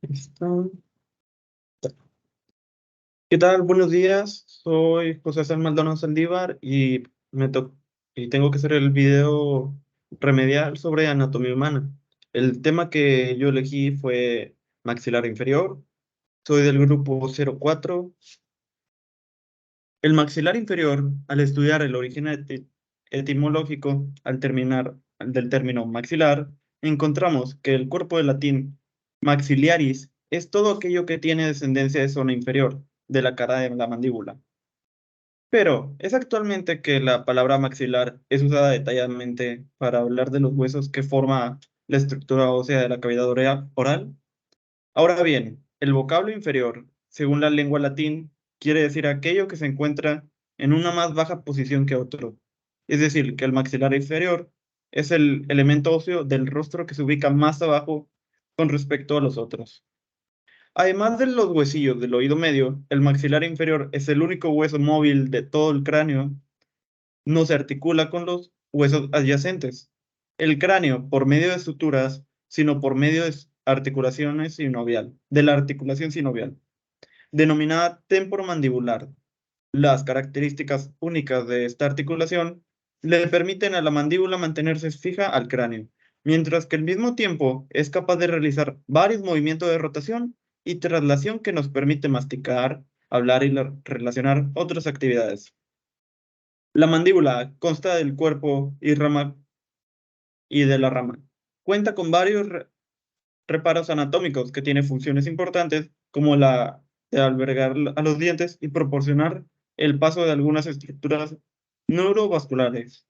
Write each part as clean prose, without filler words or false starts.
Listo. ¿Qué tal? Buenos días. Soy José San Maldonado Saldívar y tengo que hacer el video remedial sobre anatomía humana. El tema que yo elegí fue maxilar inferior. Soy del grupo 04. El maxilar inferior, al estudiar el origen etimológico del término maxilar, encontramos que el cuerpo del latín maxiliaris es todo aquello que tiene descendencia de zona inferior de la cara de la mandíbula. Pero es actualmente que la palabra maxilar es usada detalladamente para hablar de los huesos que forma la estructura ósea de la cavidad oral. Ahora bien, el vocablo inferior, según la lengua latín, quiere decir aquello que se encuentra en una más baja posición que otro. Es decir, que el maxilar inferior es el elemento óseo del rostro que se ubica más abajo con respecto a los otros. Además de los huesillos del oído medio, el maxilar inferior es el único hueso móvil de todo el cráneo. No se articula con los huesos adyacentes. El cráneo, por medio de suturas, sino por medio de de la articulación sinovial, denominada temporomandibular. Las características únicas de esta articulación le permiten a la mandíbula mantenerse fija al cráneo, mientras que al mismo tiempo es capaz de realizar varios movimientos de rotación y traslación que nos permite masticar, hablar y relacionar otras actividades. La mandíbula consta del cuerpo y de la rama. Cuenta con varios reparos anatómicos que tienen funciones importantes, como la de albergar a los dientes y proporcionar el paso de algunas estructuras neurovasculares.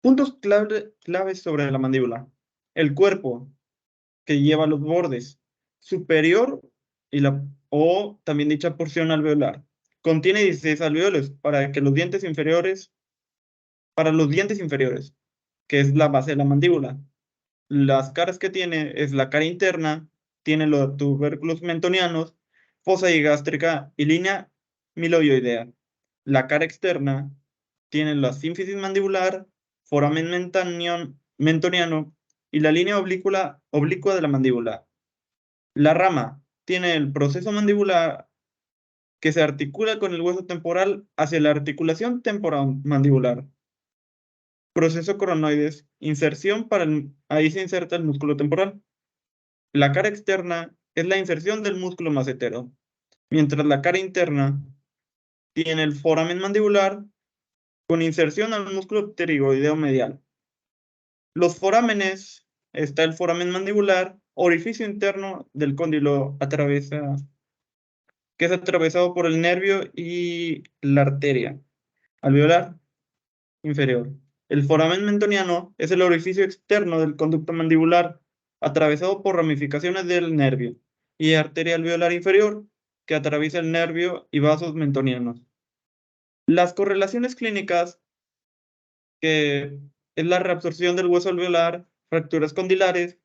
Puntos claves sobre la mandíbula. El cuerpo, que lleva los bordes superior o también dicha porción alveolar. Contiene 16 alveolos para los dientes inferiores, que es la base de la mandíbula. Las caras que tiene es la cara interna, tiene los tubérculos mentonianos, fosa y gástrica y línea miloioidea. La cara externa tiene la sínfisis mandibular, foramen mentoniano y la línea oblicua de la mandíbula. La rama tiene el proceso mandibular que se articula con el hueso temporal hacia la articulación temporomandibular. Proceso coronoides, ahí se inserta el músculo temporal. La cara externa es la inserción del músculo macetero, mientras la cara interna tiene el foramen mandibular con inserción al músculo pterigoideo medial. Los forámenes, está el foramen mandibular, orificio interno del cóndilo que es atravesado por el nervio y la arteria alveolar inferior. El foramen mentoniano es el orificio externo del conducto mandibular, atravesado por ramificaciones del nervio, y arteria alveolar inferior, que atraviesa el nervio y vasos mentonianos. Las correlaciones clínicas, que es la reabsorción del hueso alveolar, fracturas condilares,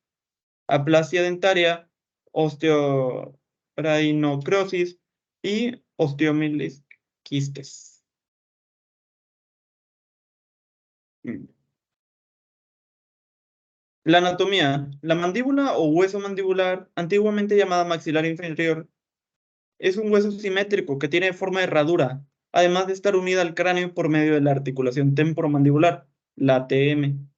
aplasia dentaria, osteoradinocrosis y osteomielitis quistes. La anatomía. La mandíbula o hueso mandibular, antiguamente llamada maxilar inferior, es un hueso simétrico que tiene forma de herradura, además de estar unida al cráneo por medio de la articulación temporomandibular, la TM.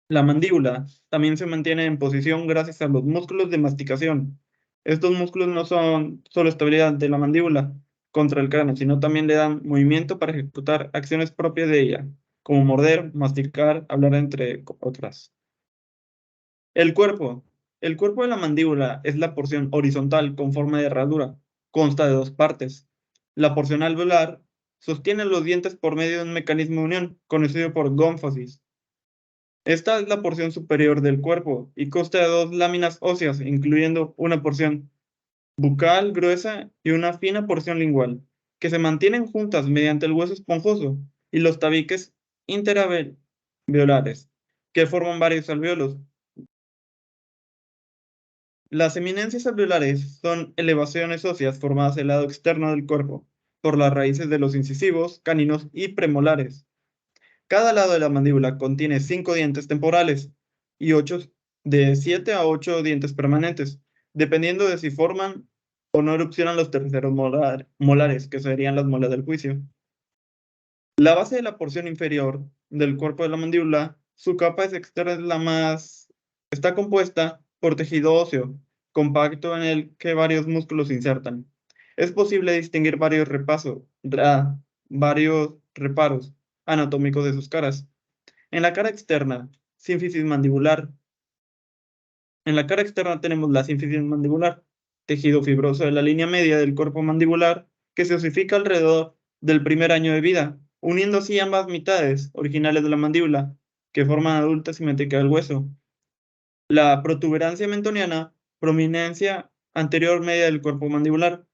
La mandíbula también se mantiene en posición gracias a los músculos de masticación. Estos músculos no son solo estabilidad de la mandíbula contra el cráneo, sino también le dan movimiento para ejecutar acciones propias de ella, como morder, masticar, hablar entre otras. El cuerpo. El cuerpo de la mandíbula es la porción horizontal con forma de herradura. Consta de dos partes. La porción alveolar sostiene los dientes por medio de un mecanismo de unión, conocido por gónfosis. Esta es la porción superior del cuerpo y consta de dos láminas óseas, incluyendo una porción bucal gruesa y una fina porción lingual, que se mantienen juntas mediante el hueso esponjoso y los tabiques interalveolares, que forman varios alveolos. Las eminencias alveolares son elevaciones óseas formadas del lado externo del cuerpo por las raíces de los incisivos, caninos y premolares. Cada lado de la mandíbula contiene 5 dientes temporales y 8 de 7 a 8 dientes permanentes, dependiendo de si forman o no erupcionan los terceros molares, que serían las muelas del juicio. La base de la porción inferior del cuerpo de la mandíbula, su capa externa es la más... está compuesta por tejido óseo, compacto en el que varios músculos se insertan. Es posible distinguir varios reparos anatómicos de sus caras. En la cara externa, sínfisis mandibular. En la cara externa tenemos la sínfisis mandibular, tejido fibroso de la línea media del cuerpo mandibular que se osifica alrededor del primer año de vida, uniendo así ambas mitades originales de la mandíbula, que forman adulta simétrica del hueso. La protuberancia mentoniana, prominencia anterior media del cuerpo mandibular.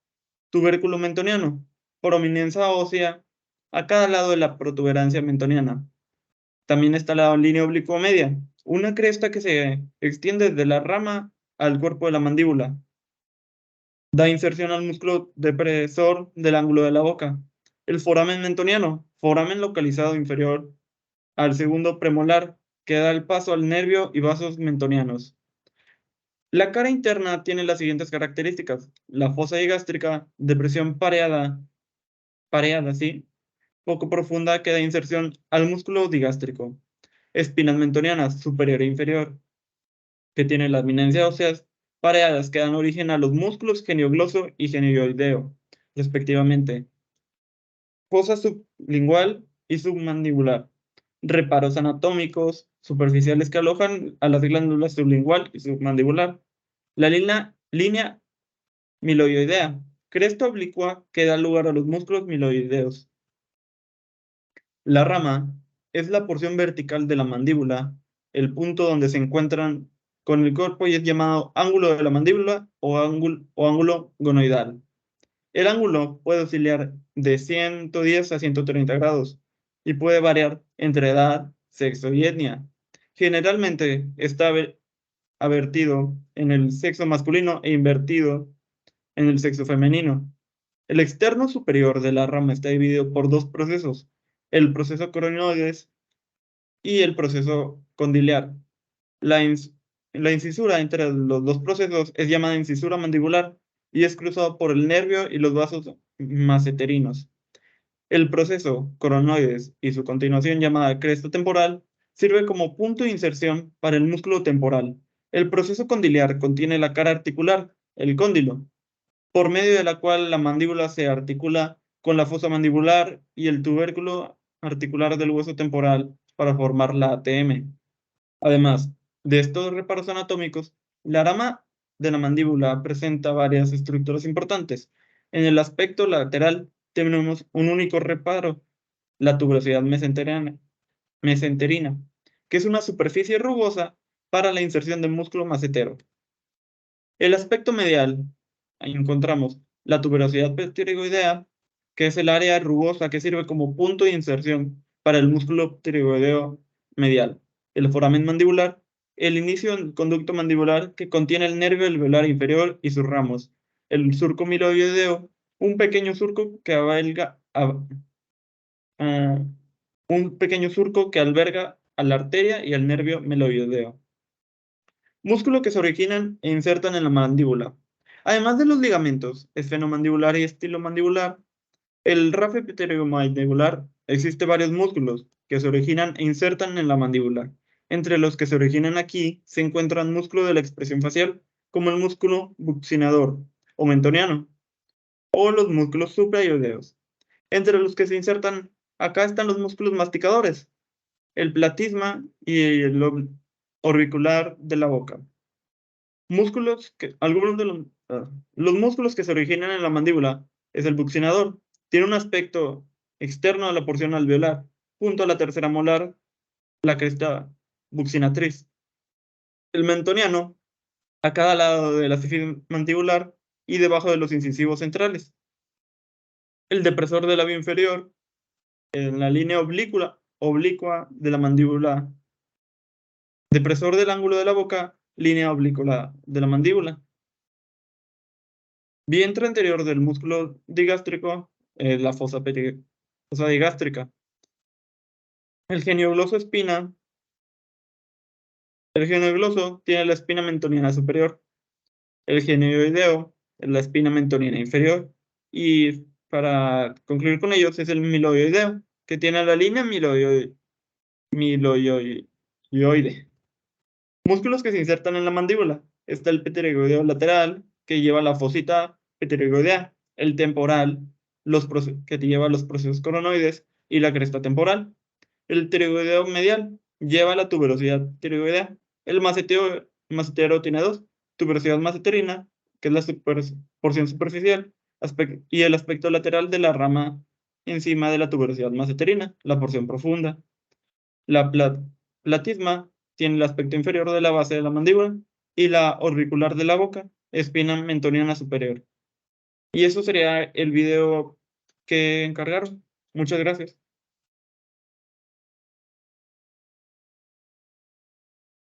Tubérculo mentoniano, prominencia ósea a cada lado de la protuberancia mentoniana. También está la línea oblicuo-media, una cresta que se extiende desde la rama al cuerpo de la mandíbula. Da inserción al músculo depresor del ángulo de la boca. El foramen mentoniano, foramen localizado inferior al segundo premolar, que da el paso al nervio y vasos mentonianos. La cara interna tiene las siguientes características. La fosa digástrica, depresión pareada, ¿sí? Poco profunda que da inserción al músculo digástrico. Espinas mentonianas, superior e inferior, que tienen las eminencias óseas pareadas que dan origen a los músculos geniogloso y genioideo, respectivamente. Fosa sublingual y submandibular. Reparos anatómicos superficiales que alojan a las glándulas sublingual y submandibular. La línea miloidea, cresta oblicua que da lugar a los músculos miloideos. La rama es la porción vertical de la mandíbula, el punto donde se encuentran con el cuerpo y es llamado ángulo de la mandíbula o ángulo gonoidal. El ángulo puede oscilar de 110 a 130 grados y puede variar entre edad, sexo y etnia. Generalmente está avertido en el sexo masculino e invertido en el sexo femenino. El externo superior de la rama está dividido por dos procesos, el proceso coronoides y el proceso condiliar. La incisura entre los dos procesos es llamada incisura mandibular y es cruzado por el nervio y los vasos masseterinos. El proceso coronoides y su continuación llamada cresta temporal sirve como punto de inserción para el músculo temporal. El proceso condiliar contiene la cara articular, el cóndilo, por medio de la cual la mandíbula se articula con la fosa mandibular y el tubérculo articular del hueso temporal para formar la ATM. Además de estos reparos anatómicos, la rama de la mandíbula presenta varias estructuras importantes. En el aspecto lateral tenemos un único reparo, la tuberosidad mesenterina, que es una superficie rugosa para la inserción del músculo macetero. El aspecto medial, ahí encontramos la tuberosidad pterigoidea, que es el área rugosa que sirve como punto de inserción para el músculo pterigoideo medial. El foramen mandibular, el inicio del conducto mandibular que contiene el nervio alveolar inferior y sus ramos. El surco miloideo, un pequeño surco que ah, un pequeño surco que alberga a la arteria y al nervio meloideo. Músculos que se originan e insertan en la mandíbula. Además de los ligamentos esfenomandibular y estilomandibular, el rafe pterygomandibular, existe varios músculos que se originan e insertan en la mandíbula. Entre los que se originan aquí se encuentran músculos de la expresión facial, como el músculo buccinador o mentoniano, o los músculos supraioideos. Entre los que se insertan acá están los músculos masticadores, el platisma y el orbicular de la boca. Algunos de los músculos que se originan en la mandíbula es el buccinador. Tiene un aspecto externo a la porción alveolar, junto a la tercera molar, la cresta buccinatriz. El mentoniano, a cada lado de la sífilis mandibular y debajo de los incisivos centrales. El depresor del labio inferior, en la línea oblicua de la mandíbula. Depresor del ángulo de la boca, línea oblicua de la mandíbula. Vientre anterior del músculo digástrico, la fosa digástrica. El geniogloso espina El genio tiene la espina mentoniana superior, el genioideo, la espina mentoniana inferior, y para concluir con ellos es el miloioideo, que tiene la línea miloioide. Músculos que se insertan en la mandíbula. Está el pterygoideo lateral, que lleva la fosita pterygoidea, el temporal, que te lleva los procesos coronoides, y la cresta temporal. El pterygoideo medial lleva la tuberosidad pterygoidea. El macetero tiene dos: tuberosidad maceterina, que es la porción superficial, y el aspecto lateral de la rama encima de la tuberosidad maceterina, la porción profunda. La platisma tiene el aspecto inferior de la base de la mandíbula y la auricular de la boca, espina mentoniana superior. Y eso sería el video que encargaron. Muchas gracias.